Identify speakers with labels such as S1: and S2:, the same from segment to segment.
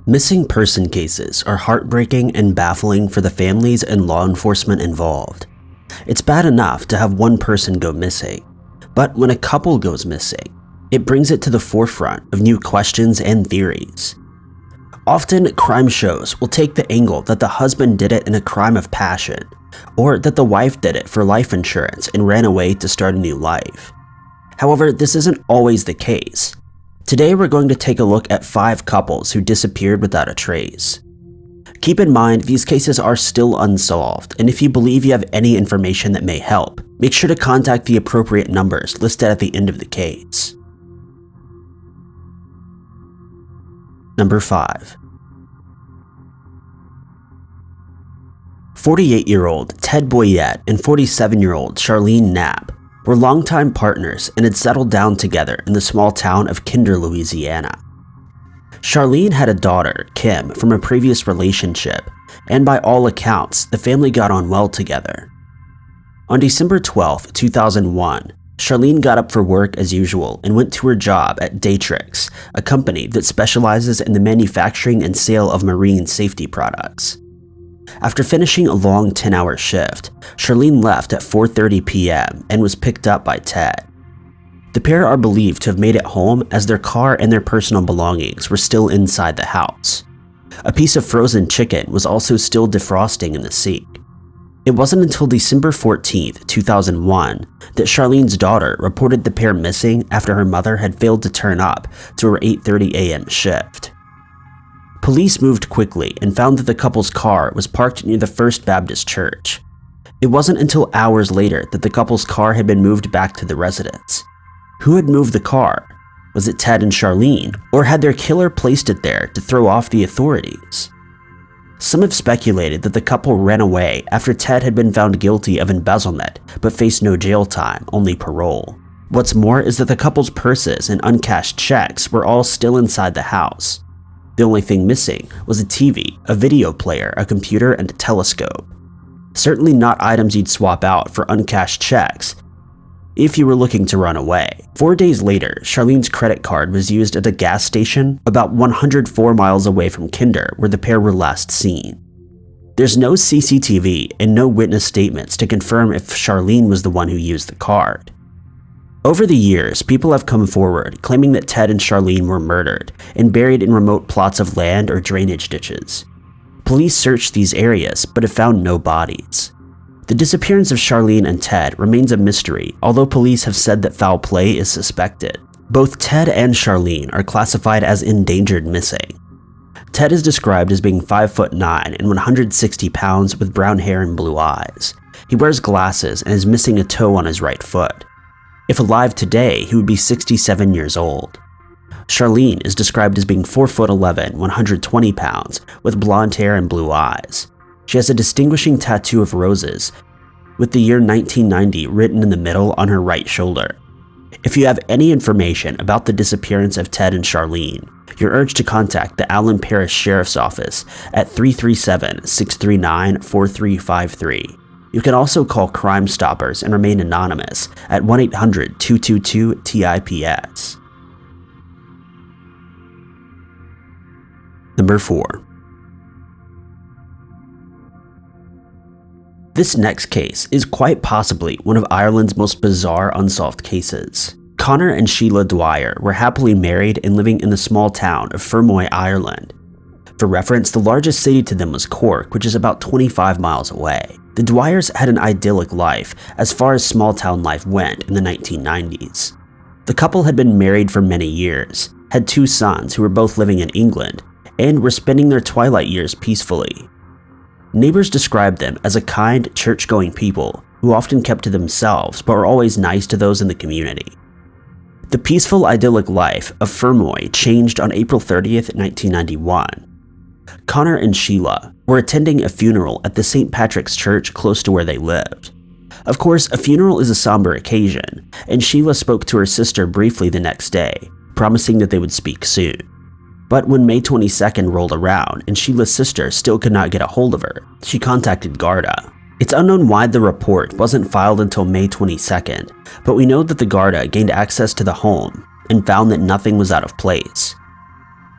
S1: Missing person cases are heartbreaking and baffling for the families and law enforcement involved. It's bad enough to have one person go missing, but when a couple goes missing, it brings it to the forefront of new questions and theories. Often, crime shows will take the angle that the husband did it in a crime of passion, or that the wife did it for life insurance and ran away to start a new life. However, this isn't always the case. Today we're going to take a look at 5 couples who disappeared without a trace. Keep in mind, these cases are still unsolved, and if you believe you have any information that may help, make sure to contact the appropriate numbers listed at the end of the case. Number 5. 48-year-old Ted Boyet and 47-year-old Charlene Knapp were longtime partners and had settled down together in the small town of Kinder, Louisiana. Charlene had a daughter, Kim, from a previous relationship, and by all accounts, the family got on well together. On December 12, 2001, Charlene got up for work as usual and went to her job at Daytrix, a company that specializes in the manufacturing and sale of marine safety products. After finishing a long 10-hour shift, Charlene left at 4:30 p.m. and was picked up by Ted. The pair are believed to have made it home as their car and their personal belongings were still inside the house. A piece of frozen chicken was also still defrosting in the sink. It wasn't until December 14, 2001, that Charlene's daughter reported the pair missing after her mother had failed to turn up to her 8:30 a.m. shift. Police moved quickly and found that the couple's car was parked near the First Baptist Church. It wasn't until hours later that the couple's car had been moved back to the residence. Who had moved the car? Was it Ted and Charlene, or had their killer placed it there to throw off the authorities? Some have speculated that the couple ran away after Ted had been found guilty of embezzlement but faced no jail time, only parole. What's more is that the couple's purses and uncashed checks were all still inside the house. The only thing missing was a TV, a video player, a computer, and a telescope. Certainly not items you'd swap out for uncashed checks if you were looking to run away. 4 days later, Charlene's credit card was used at a gas station about 104 miles away from Kinder, where the pair were last seen. There's no CCTV and no witness statements to confirm if Charlene was the one who used the card. Over the years, people have come forward claiming that Ted and Charlene were murdered and buried in remote plots of land or drainage ditches. Police searched these areas but have found no bodies. The disappearance of Charlene and Ted remains a mystery, although police have said that foul play is suspected. Both Ted and Charlene are classified as endangered missing. Ted is described as being 5'9" and 160 pounds with brown hair and blue eyes. He wears glasses and is missing a toe on his right foot. If alive today, he would be 67 years old. Charlene is described as being 4'11", 120 pounds, with blonde hair and blue eyes. She has a distinguishing tattoo of roses, with the year 1990 written in the middle on her right shoulder. If you have any information about the disappearance of Ted and Charlene, you're urged to contact the Allen Parish Sheriff's Office at 337-639-4353. You can also call Crime Stoppers and remain anonymous at 1-800-222-TIPS. Number 4. This next case is quite possibly one of Ireland's most bizarre unsolved cases. Connor and Sheila Dwyer were happily married and living in the small town of Fermoy, Ireland. For reference, the largest city to them was Cork, which is about 25 miles away. The Dwyers had an idyllic life as far as small-town life went in the 1990s. The couple had been married for many years, had 2 sons who were both living in England, and were spending their twilight years peacefully. Neighbors described them as a kind, church-going people who often kept to themselves but were always nice to those in the community. The peaceful, idyllic life of Fermoy changed on April 30th, 1991. Connor and Sheila were attending a funeral at the St. Patrick's Church close to where they lived. Of course, a funeral is a somber occasion, and Sheila spoke to her sister briefly the next day, promising that they would speak soon. But when May 22nd rolled around and Sheila's sister still could not get a hold of her, she contacted Garda. It's unknown why the report wasn't filed until May 22nd, but we know that the Garda gained access to the home and found that nothing was out of place.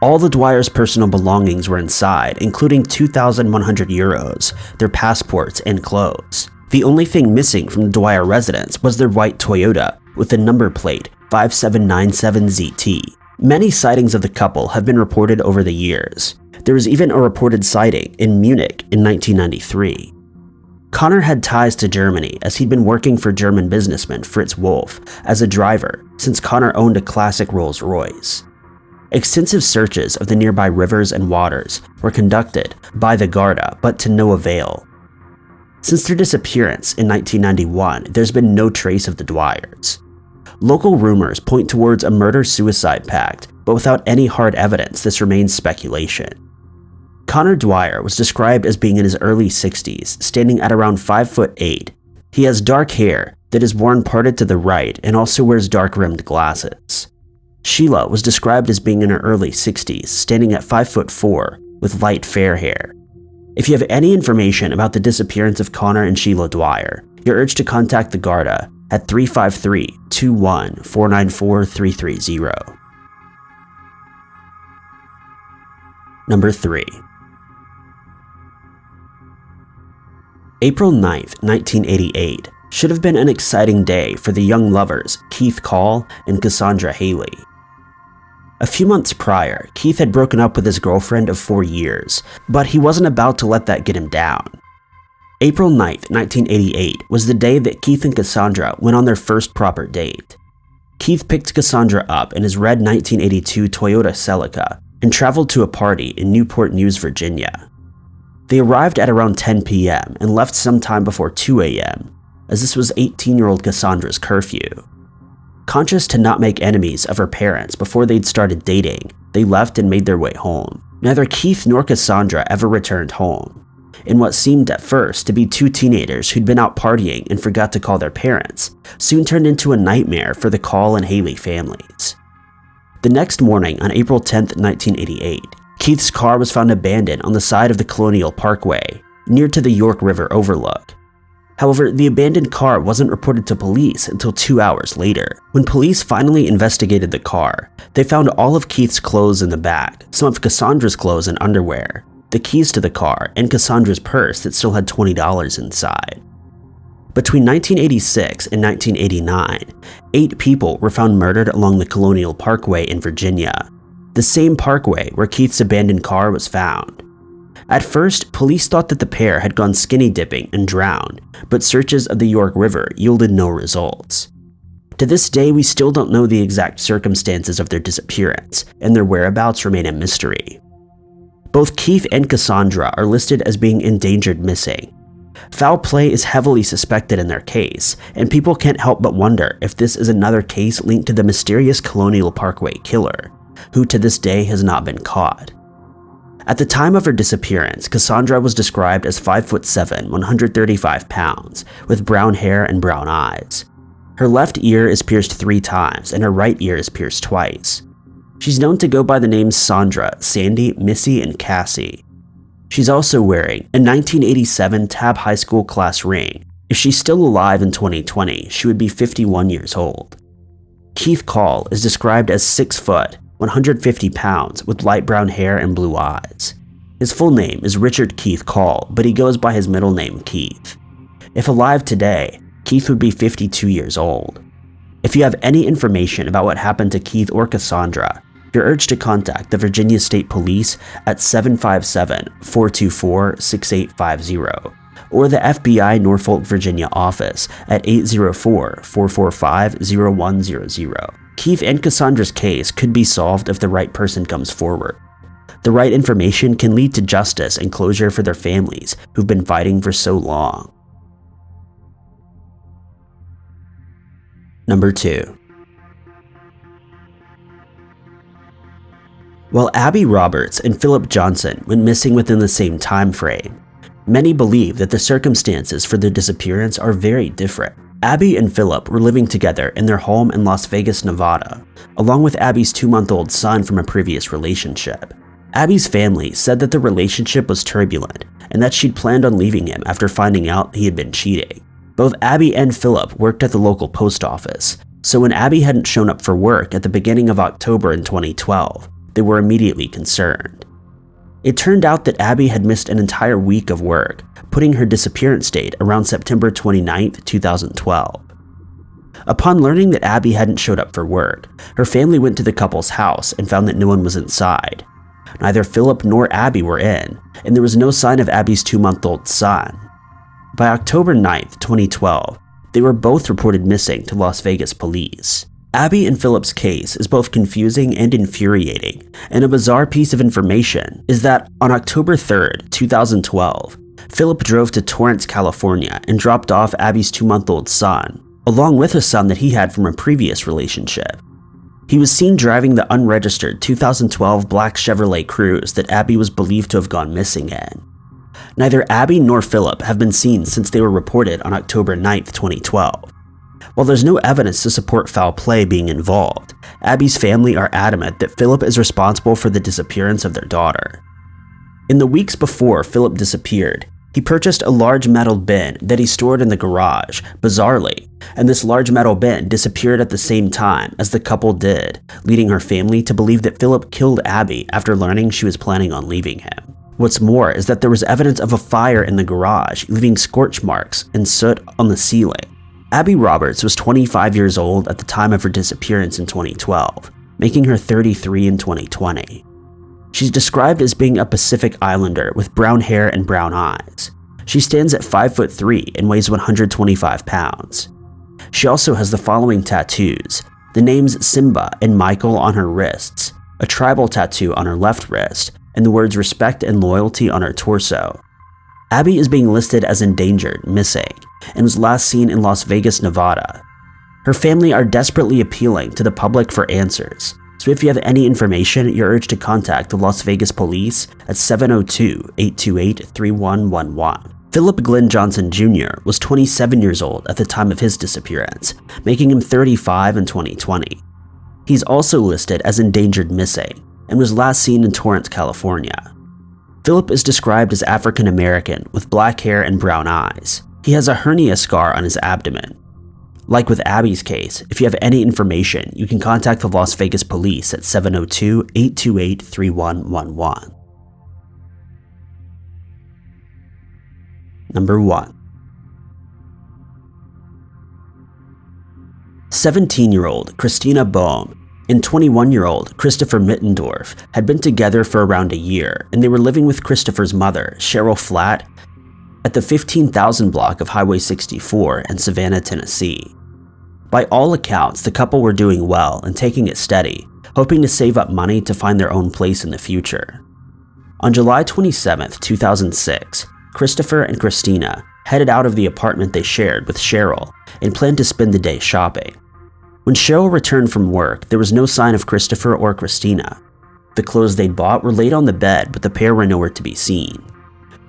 S1: All the Dwyer's personal belongings were inside, including 2,100 euros, their passports, and clothes. The only thing missing from the Dwyer residence was their white Toyota with the number plate 5797ZT. Many sightings of the couple have been reported over the years. There was even a reported sighting in Munich in 1993. Connor had ties to Germany as he'd been working for German businessman Fritz Wolf as a driver since Connor owned a classic Rolls-Royce. Extensive searches of the nearby rivers and waters were conducted by the Garda, but to no avail. Since their disappearance in 1991, there's been no trace of the Dwyers. Local rumors point towards a murder-suicide pact, but without any hard evidence, this remains speculation. Connor Dwyer was described as being in his early 60s, standing at around 5'8". He has dark hair that is worn parted to the right and also wears dark-rimmed glasses. Sheila was described as being in her early 60s, standing at 5'4", with light fair hair. If you have any information about the disappearance of Connor and Sheila Dwyer, you're urged to contact the Garda at 353-21-494-330. Number 3. April 9th, 1988 should have been an exciting day for the young lovers Keith Call and Cassandra Haley. A few months prior, Keith had broken up with his girlfriend of 4 years, but he wasn't about to let that get him down. April 9th, 1988 was the day that Keith and Cassandra went on their first proper date. Keith picked Cassandra up in his red 1982 Toyota Celica and traveled to a party in Newport News, Virginia. They arrived at around 10 p.m. and left sometime before 2 a.m., as this was 18-year-old Cassandra's curfew. Conscious to not make enemies of her parents before they'd started dating, they left and made their way home. Neither Keith nor Cassandra ever returned home, in what seemed at first to be two teenagers who'd been out partying and forgot to call their parents, soon turned into a nightmare for the Call and Haley families. The next morning, on April 10th, 1988, Keith's car was found abandoned on the side of the Colonial Parkway, near to the York River overlook. However, the abandoned car wasn't reported to police until 2 hours later. When police finally investigated the car, they found all of Keith's clothes in the back, some of Cassandra's clothes and underwear, the keys to the car, and Cassandra's purse that still had $20 inside. Between 1986 and 1989, 8 people were found murdered along the Colonial Parkway in Virginia, the same parkway where Keith's abandoned car was found. At first, police thought that the pair had gone skinny dipping and drowned, but searches of the York River yielded no results. To this day, we still don't know the exact circumstances of their disappearance, and their whereabouts remain a mystery. Both Keith and Cassandra are listed as being endangered missing. Foul play is heavily suspected in their case, and people can't help but wonder if this is another case linked to the mysterious Colonial Parkway killer, who to this day has not been caught. At the time of her disappearance, Cassandra was described as 5'7", 135 pounds, with brown hair and brown eyes. Her left ear is pierced 3 times, and her right ear is pierced twice. She's known to go by the names Sandra, Sandy, Missy, and Cassie. She's also wearing a 1987 Tab High School class ring. If she's still alive in 2020, she would be 51 years old. Keith Call is described as 6 foot, 150 pounds, with light brown hair and blue eyes. His full name is Richard Keith Call, but he goes by his middle name Keith. If alive today, Keith would be 52 years old. If you have any information about what happened to Keith or Cassandra, you're urged to contact the Virginia State Police at 757-424-6850 or the FBI Norfolk, Virginia office at 804-445-0100. Keith and Cassandra's case could be solved if the right person comes forward. The right information can lead to justice and closure for their families who've been fighting for so long. Number 2. While Abby Roberts and Philip Johnson went missing within the same time frame, many believe that the circumstances for their disappearance are very different. Abby and Philip were living together in their home in Las Vegas, Nevada, along with Abby's 2-month-old son from a previous relationship. Abby's family said that the relationship was turbulent and that she'd planned on leaving him after finding out he had been cheating. Both Abby and Philip worked at the local post office, so when Abby hadn't shown up for work at the beginning of October in 2012, they were immediately concerned. It turned out that Abby had missed an entire week of work, putting her disappearance date around September 29, 2012. Upon learning that Abby hadn't showed up for work, her family went to the couple's house and found that no one was inside. Neither Philip nor Abby were in, and there was no sign of Abby's 2-month-old son. By October 9, 2012, they were both reported missing to Las Vegas police. Abby and Philip's case is both confusing and infuriating, and a bizarre piece of information is that on October 3, 2012, Philip drove to Torrance, California and dropped off Abby's 2-month-old son, along with a son that he had from a previous relationship. He was seen driving the unregistered 2012 black Chevrolet Cruze that Abby was believed to have gone missing in. Neither Abby nor Philip have been seen since they were reported on October 9, 2012. While there's no evidence to support foul play being involved, Abby's family are adamant that Philip is responsible for the disappearance of their daughter. In the weeks before Philip disappeared, he purchased a large metal bin that he stored in the garage, bizarrely, and this large metal bin disappeared at the same time as the couple did, leading her family to believe that Philip killed Abby after learning she was planning on leaving him. What's more is that there was evidence of a fire in the garage, leaving scorch marks and soot on the ceiling. Abby Roberts was 25 years old at the time of her disappearance in 2012, making her 33 in 2020. She's described as being a Pacific Islander with brown hair and brown eyes. She stands at 5'3" and weighs 125 pounds. She also has the following tattoos: the names Simba and Michael on her wrists, a tribal tattoo on her left wrist, and the words respect and loyalty on her torso. Abby is being listed as endangered, missing, and was last seen in Las Vegas, Nevada. Her family are desperately appealing to the public for answers, so if you have any information, you're urged to contact the Las Vegas police at 702-828-3111. Philip Glenn Johnson Jr. was 27 years old at the time of his disappearance, making him 35 in 2020. He's also listed as endangered missing, and was last seen in Torrance, California. Philip is described as African American with black hair and brown eyes. He has a hernia scar on his abdomen. Like with Abby's case, if you have any information, you can contact the Las Vegas police at 702-828-3111. Number 1. 17-year-old Christina Baum and 21-year-old Christopher Mittendorf had been together for around a year, and they were living with Christopher's mother, Cheryl Flatt, at the 15,000 block of Highway 64 in Savannah, Tennessee. By all accounts, the couple were doing well and taking it steady, hoping to save up money to find their own place in the future. On July 27, 2006, Christopher and Christina headed out of the apartment they shared with Cheryl and planned to spend the day shopping. When Cheryl returned from work, there was no sign of Christopher or Christina. The clothes they'd bought were laid on the bed, but the pair were nowhere to be seen.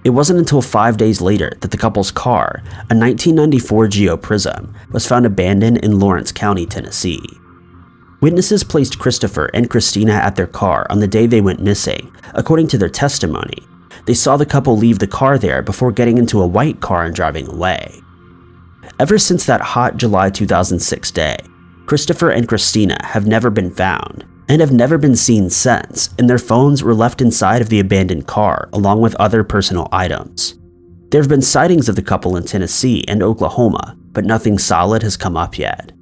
S1: It wasn't until 5 days later that the couple's car, a 1994 Geo Prism, was found abandoned in Lawrence County, Tennessee. Witnesses placed Christopher and Christina at their car on the day they went missing. According to their testimony, they saw the couple leave the car there before getting into a white car and driving away. Ever since that hot July 2006 day, Christopher and Christina have never been found, and have never been seen since, and their phones were left inside of the abandoned car along with other personal items. There have been sightings of the couple in Tennessee and Oklahoma, but nothing solid has come up yet.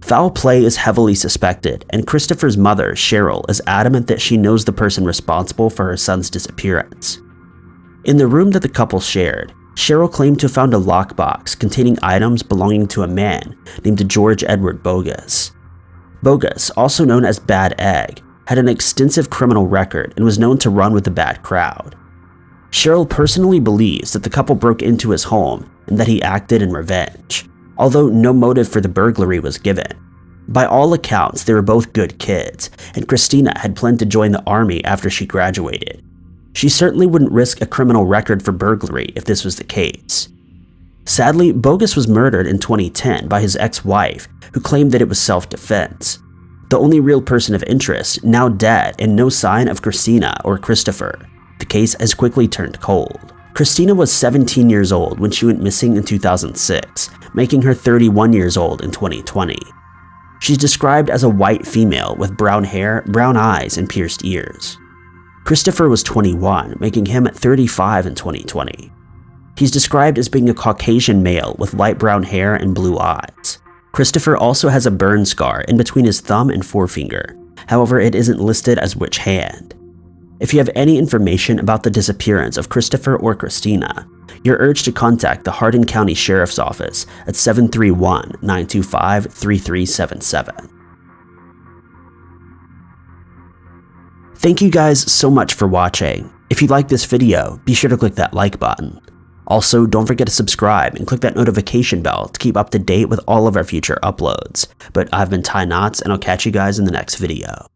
S1: Foul play is heavily suspected, and Christopher's mother, Cheryl, is adamant that she knows the person responsible for her son's disappearance. In the room that the couple shared, Cheryl claimed to have found a lockbox containing items belonging to a man named George Edward Bogus. Bogus, also known as Bad Egg, had an extensive criminal record and was known to run with the bad crowd. Cheryl personally believes that the couple broke into his home and that he acted in revenge, although no motive for the burglary was given. By all accounts, they were both good kids, and Christina had planned to join the army after she graduated. She certainly wouldn't risk a criminal record for burglary if this was the case. Sadly, Bogus was murdered in 2010 by his ex-wife, who claimed that it was self-defense. The only real person of interest, now dead, and no sign of Christina or Christopher. The case has quickly turned cold. Christina was 17 years old when she went missing in 2006, making her 31 years old in 2020. She's described as a white female with brown hair, brown eyes, and pierced ears. Christopher was 21, making him 35 in 2020. He's described as being a Caucasian male with light brown hair and blue eyes. Christopher also has a burn scar in between his thumb and forefinger, however it isn't listed as which hand. If you have any information about the disappearance of Christopher or Christina, you're urged to contact the Hardin County Sheriff's Office at 731-925-3377. Thank you guys so much for watching. If you like this video, be sure to click that like button. Also, don't forget to subscribe and click that notification bell to keep up to date with all of our future uploads. But I've been Ty Knotts, and I'll catch you guys in the next video.